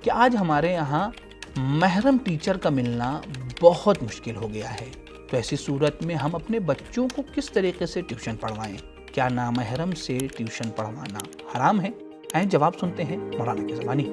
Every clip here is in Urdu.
کہ آج ہمارے یہاں محرم ٹیچر کا ملنا بہت مشکل ہو گیا ہے۔ تو ایسی صورت میں ہم اپنے بچوں کو کس طریقے سے ٹیوشن پڑھوائیں؟ کیا نامحرم سے ٹیوشن پڑھوانا حرام ہے؟ آئیں جواب سنتے ہیں مولانا کی زبانی۔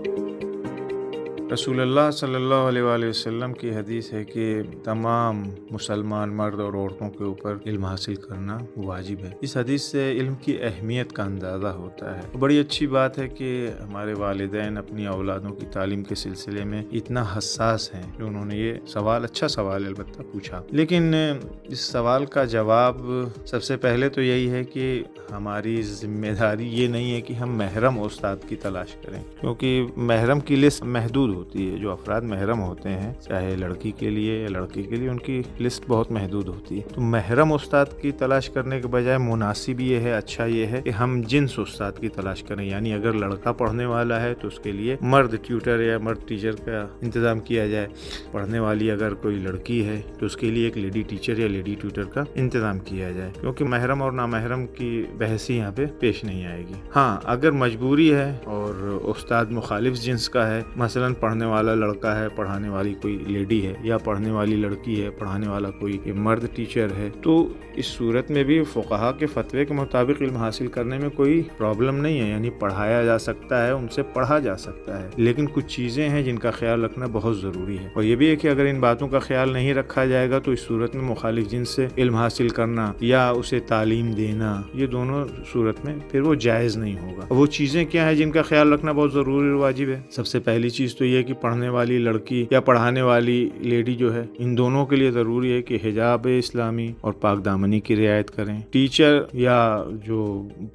رسول اللہ صلی اللہ علیہ وآلہ وسلم کی حدیث ہے کہ تمام مسلمان مرد اور عورتوں کے اوپر علم حاصل کرنا واجب ہے۔ اس حدیث سے علم کی اہمیت کا اندازہ ہوتا ہے۔ بڑی اچھی بات ہے کہ ہمارے والدین اپنی اولادوں کی تعلیم کے سلسلے میں اتنا حساس ہیں کہ انہوں نے یہ سوال، اچھا سوال البتہ پوچھا، لیکن اس سوال کا جواب سب سے پہلے تو یہی ہے کہ ہماری ذمہ داری یہ نہیں ہے کہ ہم محرم استاد کی تلاش کریں، کیونکہ محرم کی لسٹ محدود ہوتی ہے۔ جو افراد محرم ہوتے ہیں، چاہے لڑکی کے لیے یا لڑکے کے لیے، ان کی لسٹ بہت محدود ہوتی ہے۔ تو محرم استاد کی تلاش کرنے کے بجائے مناسب یہ ہے، اچھا یہ ہے کہ ہم جنس استاد کی تلاش کریں، یعنی اگر لڑکا پڑھنے والا ہے تو اس کے لیے مرد ٹیوٹر یا مرد ٹیچر کا انتظام کیا جائے، پڑھنے والی اگر کوئی لڑکی ہے تو اس کے لیے ایک لیڈی ٹیچر یا لیڈی ٹیوٹر کا انتظام کیا جائے، کیونکہ محرم اور نامحرم کی بحث یہاں پہ پیش نہیں آئے گی۔ ہاں، اگر مجبوری ہے اور استاد مخالف جنس کا ہے، مثلاً پڑھنے والا لڑکا ہے، پڑھانے والی کوئی لیڈی ہے، یا پڑھنے والی لڑکی ہے، پڑھانے والا کوئی مرد ٹیچر ہے، تو اس صورت میں بھی فقہا کے فتوے کے مطابق علم حاصل کرنے میں کوئی پرابلم نہیں ہے، یعنی پڑھایا جا سکتا ہے، ان سے پڑھا جا سکتا ہے۔ لیکن کچھ چیزیں ہیں جن کا خیال رکھنا بہت ضروری ہے، اور یہ بھی ہے کہ اگر ان باتوں کا خیال نہیں رکھا جائے گا تو اس صورت میں مخالف جنس سے علم حاصل کرنا یا اسے تعلیم دینا، یہ دونوں صورت میں پھر وہ جائز نہیں ہوگا۔ وہ چیزیں کیا ہیں جن کا خیال رکھنا بہت ضروری اور واجب ہے؟ سب سے پہلی چیز تو یہ کہ پڑھنے والی لڑکی یا پڑھانے والی لیڈی جو ہے، ان دونوں کے لیے ضروری ہے کہ حجاب اسلامی اور پاک دامنی کی رعایت کریں۔ ٹیچر یا جو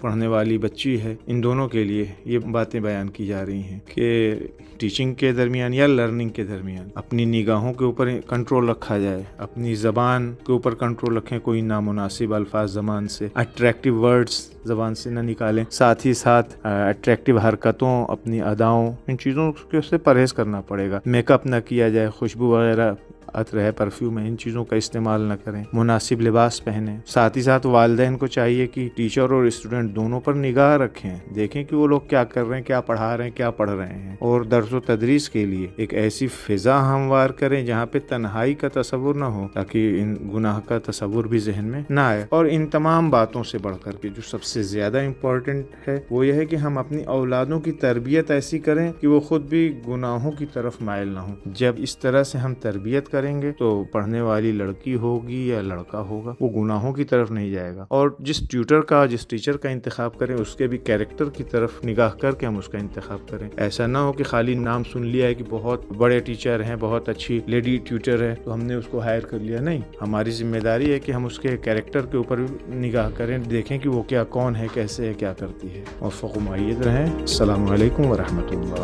پڑھنے والی بچی ہے، ان دونوں کے لیے یہ باتیں بیان کی جا رہی ہیں کہ ٹیچنگ کے درمیان یا لرننگ کے درمیان اپنی نگاہوں کے اوپر کنٹرول رکھا جائے، اپنی زبان کے اوپر کنٹرول رکھیں، کوئی نامناسب الفاظ زبان سے، اٹریکٹیو ورڈز زبان سے نہ نکالیں، ساتھ ہی ساتھ اٹریکٹیو حرکتوں، اپنی اداؤں، ان چیزوں سے پرہیز کرنا پڑے گا۔ میک اپ نہ کیا جائے، خوشبو وغیرہ، عطر ہے، پرفیوم ہے، ان چیزوں کا استعمال نہ کریں، مناسب لباس پہنیں۔ ساتھ ہی ساتھ والدین کو چاہیے کہ ٹیچر اور اسٹوڈنٹ دونوں پر نگاہ رکھیں، دیکھیں کہ وہ لوگ کیا کر رہے ہیں، کیا پڑھا رہے ہیں، کیا پڑھ رہے ہیں، اور درس و تدریس کے لیے ایک ایسی فضا ہموار کریں جہاں پہ تنہائی کا تصور نہ ہو، تاکہ ان گناہ کا تصور بھی ذہن میں نہ آئے۔ اور ان تمام باتوں سے بڑھ کر کے جو سب سے زیادہ امپورٹنٹ ہے وہ یہ ہے کہ ہم اپنی اولادوں کی تربیت ایسی کریں کہ وہ خود بھی گناہوں کی طرف مائل نہ ہوں۔ جب اس طرح سے ہم تربیت کریں گے تو پڑھنے والی لڑکی ہوگی یا لڑکا ہوگا، وہ گناہوں کی طرف نہیں جائے گا، اور جس ٹیوٹر کا، جس ٹیچر کا انتخاب کریں اس کے بھی کیریکٹر کی طرف نگاہ کر کے ہم اس کا انتخاب کریں۔ ایسا نہ ہو کہ خالی نام سن لیا ہے کہ بہت بڑے ٹیچر ہیں، بہت اچھی لیڈی ٹیوٹر ہے تو ہم نے اس کو ہائر کر لیا۔ نہیں، ہماری ذمہ داری ہے کہ ہم اس کے کیریکٹر کے اوپر نگاہ کریں، دیکھیں کہ وہ کیا، کون ہے، کیسے ہے، کیا کرتی ہے۔ موفق و مؤید رہیں۔ السلام علیکم ورحمۃ اللہ۔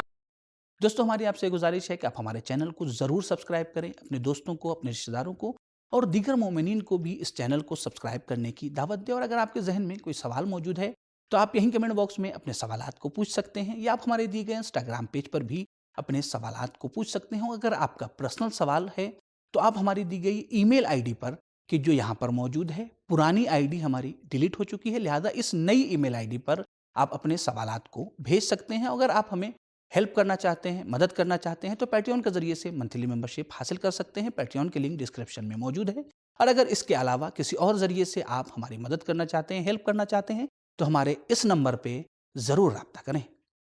دوستو، ہماری آپ سے گزارش ہے کہ آپ ہمارے چینل کو ضرور سبسکرائب کریں، اپنے دوستوں کو، اپنے رشتہ داروں کو اور دیگر مومنین کو بھی اس چینل کو سبسکرائب کرنے کی دعوت دیں۔ اور اگر آپ کے ذہن میں کوئی سوال موجود ہے تو آپ یہیں کمنٹ باکس میں اپنے سوالات کو پوچھ سکتے ہیں، یا آپ ہمارے دیے گئے انسٹاگرام پیج پر بھی اپنے سوالات کو پوچھ سکتے ہیں۔ اگر آپ کا پرسنل سوال ہے تو آپ ہماری دی گئی ای میل آئی ڈی پر، کہ جو یہاں پر موجود ہے، پرانی آئی ڈی ہماری ڈیلیٹ ہو چکی ہے، لہذا اس نئی ای میل آئی ڈی پر آپ اپنے سوالات کو بھیج سکتے ہیں۔ اگر آپ ہمیں ہیلپ کرنا چاہتے ہیں، مدد کرنا چاہتے ہیں، تو پیٹریون کے ذریعے سے منتھلی ممبرشپ حاصل کر سکتے ہیں۔ پیٹریون کی لنک ڈسکرپشن میں موجود ہے۔ اور اگر اس کے علاوہ کسی اور ذریعے سے آپ ہماری مدد کرنا چاہتے ہیں، ہیلپ کرنا چاہتے ہیں، تو ہمارے اس نمبر پہ ضرور رابطہ کریں۔